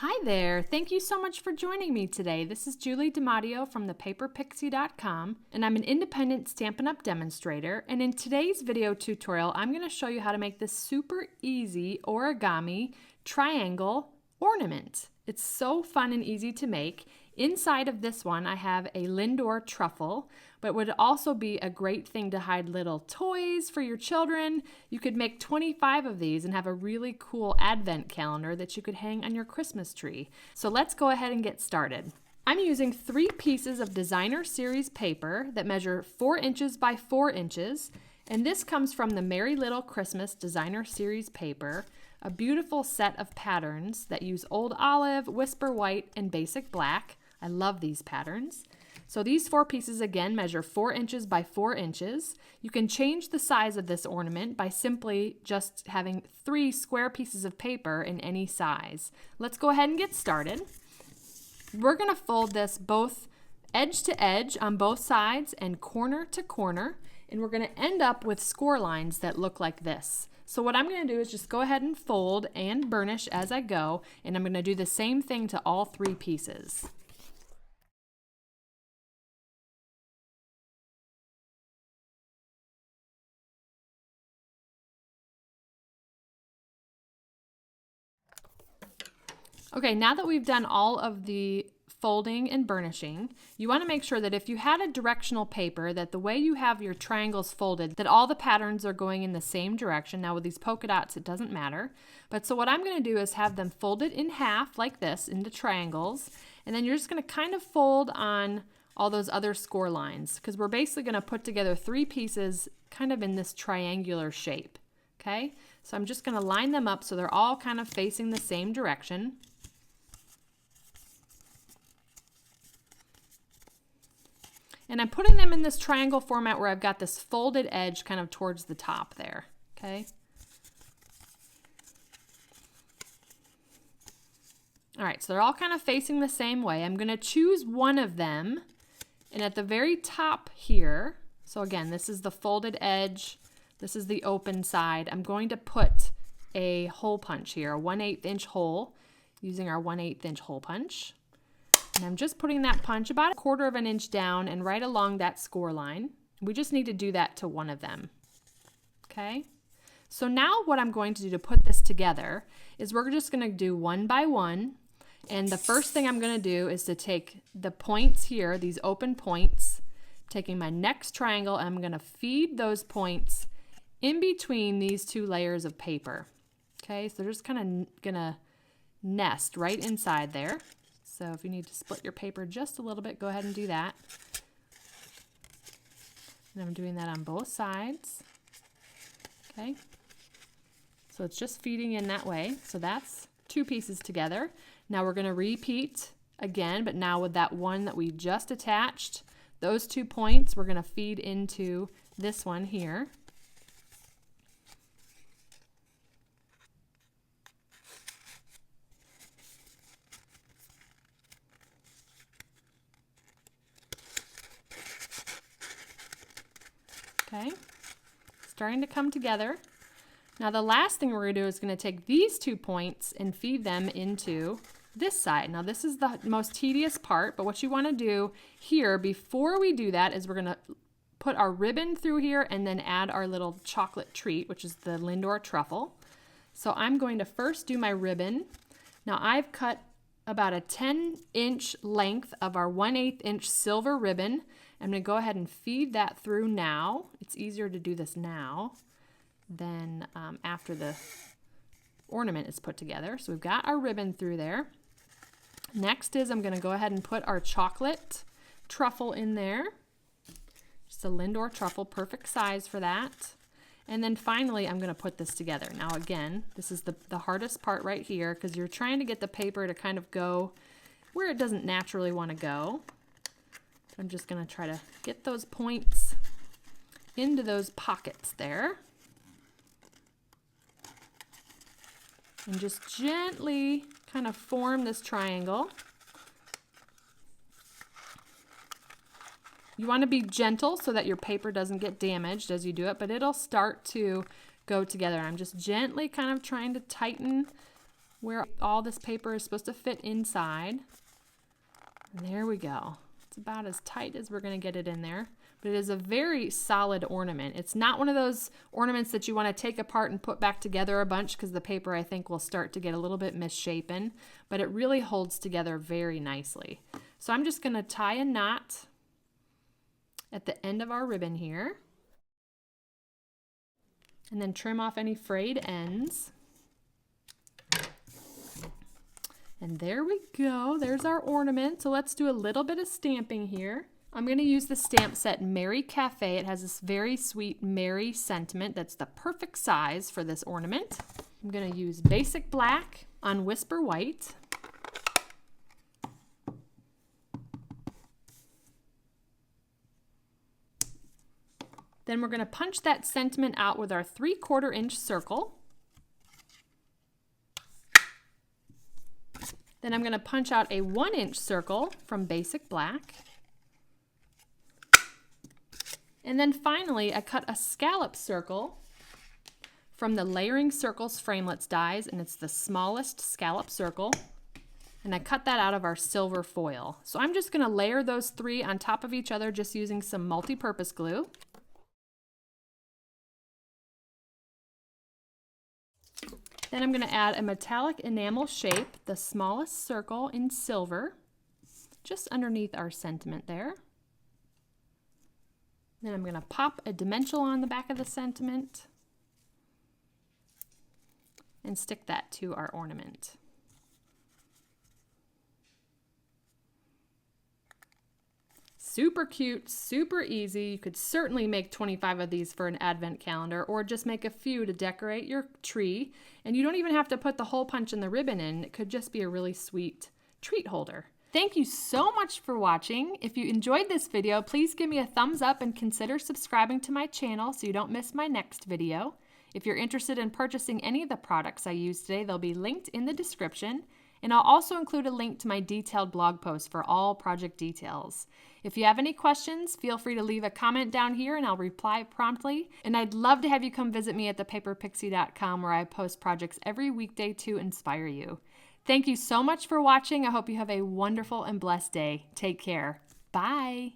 Hi there, thank you so much for joining me today. This is Julie DiMatteo from thepaperpixie.com, and I'm an independent Stampin' Up! Demonstrator. And in today's video tutorial, I'm going to show you how to make this super easy origami triangle ornament. It's so fun and easy to make. Inside of this one, I have a Lindor truffle, but it would also be a great thing to hide little toys for your children. You could make 25 of these and have a really cool advent calendar that you could hang on your Christmas tree. So let's go ahead and get started. I'm using 3 pieces of designer series paper that measure 4 inches by 4 inches, and this comes from the Merry Little Christmas designer series paper, a beautiful set of patterns that use Old Olive, Whisper White, and Basic Black. I love these patterns. So these 4 pieces again measure 4 inches by 4 inches. You can change the size of this ornament by simply just having 3 square pieces of paper in any size. Let's go ahead and get started. We're going to fold this both edge to edge on both sides and corner to corner, and we're going to end up with score lines that look like this. So what I'm going to do is just go ahead and fold and burnish as I go, and I'm going to do the same thing to all 3 pieces. Okay, now that we've done all of the folding and burnishing, you want to make sure that if you had a directional paper, that the way you have your triangles folded, that all the patterns are going in the same direction. Now with these polka dots, it doesn't matter. But so what I'm going to do is have them folded in half like this into triangles, and then you're just going to kind of fold on all those other score lines, because we're basically going to put together 3 pieces kind of in this triangular shape. Okay, so I'm just going to line them up so they're all kind of facing the same direction. And I'm putting them in this triangle format where I've got this folded edge kind of towards the top there, okay? All right, so they're all kind of facing the same way. I'm gonna choose one of them, and at the very top here, so again, this is the folded edge, this is the open side, I'm going to put a hole punch here, a 1/8 inch hole, using our 1/8 inch hole punch. And I'm just putting that punch about 1/4 of an inch down and right along that score line. We just need to do that to one of them. Okay? So now what I'm going to do to put this together is we're just going to do one by one. And the first thing I'm going to do is to take the points here, these open points, taking my next triangle, and I'm going to feed those points in between these 2 layers of paper. Okay? So they're just kind of going to nest right inside there. So if you need to split your paper just a little bit, go ahead and do that. And I'm doing that on both sides. Okay. So it's just feeding in that way. So that's 2 pieces together. Now we're going to repeat again, but now with that one that we just attached, those 2 points, we're going to feed into this one here. Okay, starting to come together. Now the last thing we're going to do is going to take these 2 points and feed them into this side. Now this is the most tedious part, but what you want to do here before we do that is we're going to put our ribbon through here and then add our little chocolate treat, which is the Lindor truffle. So I'm going to first do my ribbon. Now I've cut about a 10-inch length of our 1/8 inch silver ribbon. I'm going to go ahead and feed that through now. It's easier to do this now than after the ornament is put together. So we've got our ribbon through there. Next is I'm going to go ahead and put our chocolate truffle in there. Just a Lindor truffle, perfect size for that. And then finally, I'm going to put this together. Now again, this is the hardest part right here because you're trying to get the paper to kind of go where it doesn't naturally want to go. I'm just going to try to get those points into those pockets there. And just gently kind of form this triangle. You want to be gentle so that your paper doesn't get damaged as you do it, but it'll start to go together. I'm just gently kind of trying to tighten where all this paper is supposed to fit inside. And there we go. It's about as tight as we're going to get it in there. But it is a very solid ornament. It's not one of those ornaments that you want to take apart and put back together a bunch, because the paper, I think, will start to get a little bit misshapen. But it really holds together very nicely. So I'm just going to tie a knot at the end of our ribbon here. And then trim off any frayed ends. And there we go. There's our ornament. So let's do a little bit of stamping here. I'm going to use the stamp set Merry Cafe. It has this very sweet Merry sentiment that's the perfect size for this ornament. I'm going to use basic black on Whisper White. Then we're going to punch that sentiment out with our 3/4 inch circle. Then I'm going to punch out a 1 inch circle from basic black. And then finally, I cut a scallop circle from the Layering Circles Framelits dies, and it's the smallest scallop circle. And I cut that out of our silver foil. So I'm just going to layer those 3 on top of each other just using some multi-purpose glue. Then I'm going to add a metallic enamel shape, the smallest circle in silver, just underneath our sentiment there. Then I'm going to pop a dimensional on the back of the sentiment and stick that to our ornament. Super cute, super easy. You could certainly make 25 of these for an advent calendar, or just make a few to decorate your tree. And you don't even have to put the hole punch and the ribbon in. It could just be a really sweet treat holder. Thank you so much for watching. If you enjoyed this video, please give me a thumbs up and consider subscribing to my channel so you don't miss my next video. If you're interested in purchasing any of the products I used today, they'll be linked in the description. And I'll also include a link to my detailed blog post for all project details. If you have any questions, feel free to leave a comment down here and I'll reply promptly. And I'd love to have you come visit me at thepaperpixie.com, where I post projects every weekday to inspire you. Thank you so much for watching. I hope you have a wonderful and blessed day. Take care. Bye.